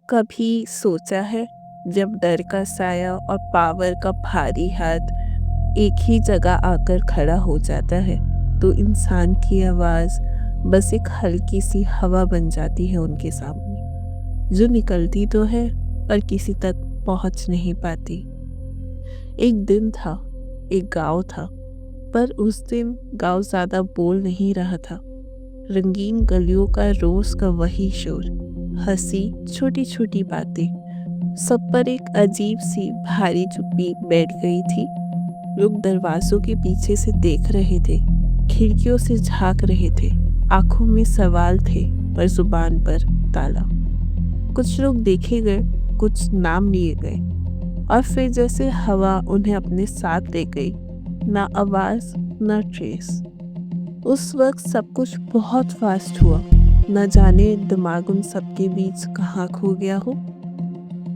कभी सोचा है जब डर का साया और पावर का भारी हाथ एक ही जगह आकर खड़ा हो जाता है तो इंसान की आवाज़ बस एक हल्की सी हवा बन जाती है उनके सामने, जो निकलती तो है पर किसी तक पहुंच नहीं पाती। एक दिन था, एक गांव था, पर उस दिन गांव ज़्यादा बोल नहीं रहा था। रंगीन गलियों का रोज का वही शोर, हंसी, छोटी छोटी बातें, सब पर एक अजीब सी भारी चुप्पी बैठ गई थी। लोग दरवाजों के पीछे से देख रहे थे, खिड़कियों से झांक रहे थे, आंखों में सवाल थे पर जुबान पर ताला। कुछ लोग देखे गए, कुछ नाम लिए गए, और फिर जैसे हवा उन्हें अपने साथ ले गई, ना आवाज ना ट्रेस। उस वक्त सब कुछ बहुत फास्ट हुआ, न जाने दिमाग उन सबके बीच कहाँ खो गया हो।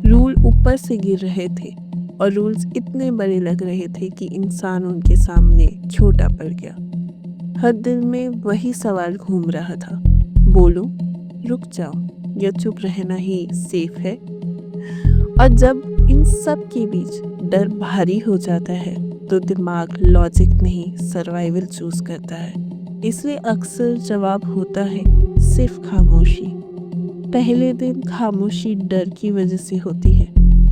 रूल ऊपर से गिर रहे थे और रूल्स इतने बड़े लग रहे थे कि इंसान उनके सामने छोटा पड़ गया। हर दिल में वही सवाल घूम रहा था, बोलूं, रुक जाओ, या चुप रहना ही सेफ है। और जब इन सब के बीच डर भारी हो जाता है तो दिमाग लॉजिक नहीं सर्वाइवल चूज करता है। इसलिए अक्सर जवाब होता है सिर्फ खामोशी। पहले दिन खामोशी डर की वजह से होती है,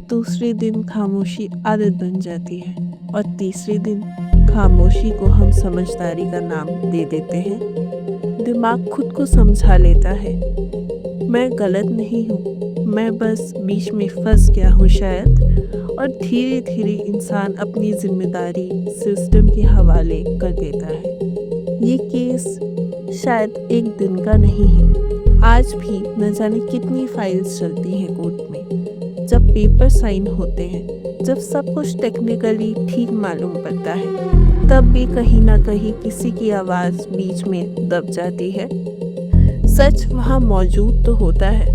दूसरे दिन खामोशी आदत बन जाती है, और तीसरे दिन खामोशी को हम समझदारी का नाम दे देते हैं। दिमाग खुद को समझा लेता है, मैं गलत नहीं हूँ, मैं बस बीच में फंस गया हूँ शायद। और धीरे धीरे इंसान अपनी जिम्मेदारी सिस्टम के हवाले कर देता है। ये केस शायद एक दिन का नहीं है, आज भी न जाने कितनी फाइल्स चलती हैं कोर्ट में। जब पेपर साइन होते हैं, जब सब कुछ टेक्निकली ठीक मालूम पड़ता है, तब भी कहीं ना कहीं किसी की आवाज़ बीच में दब जाती है। सच वहाँ मौजूद तो होता है,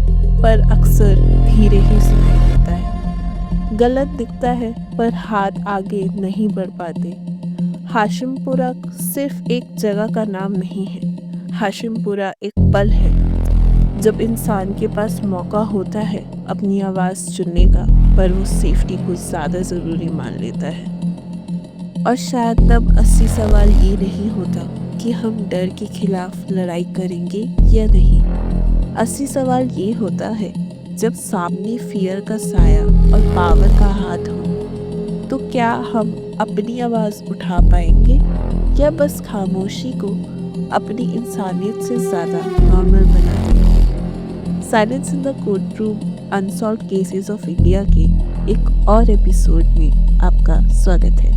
पर अक्सर धीरे ही सुनाई देता है। गलत दिखता है पर हाथ आगे नहीं बढ़ पाते। हाशिमपुरा सिर्फ एक जगह का नाम नहीं है, हाशिमपुरा एक पल है जब इंसान के पास मौका होता है अपनी आवाज़ चुनने का, पर वो सेफ्टी को ज़्यादा ज़रूरी मान लेता है। और शायद तब असली सवाल ये नहीं होता कि हम डर के खिलाफ लड़ाई करेंगे या नहीं। असली सवाल ये होता है जब सामने फियर का साया और पावर का हाथ हो, तो क्या हम अपनी आवाज़ उठा पाएंगे या बस खामोशी को अपनी इंसानियत से ज़्यादा नॉर्मल बना देंगे। Silence in the court room unsolved cases of India के एक और एपिसोड में आपका स्वागत है।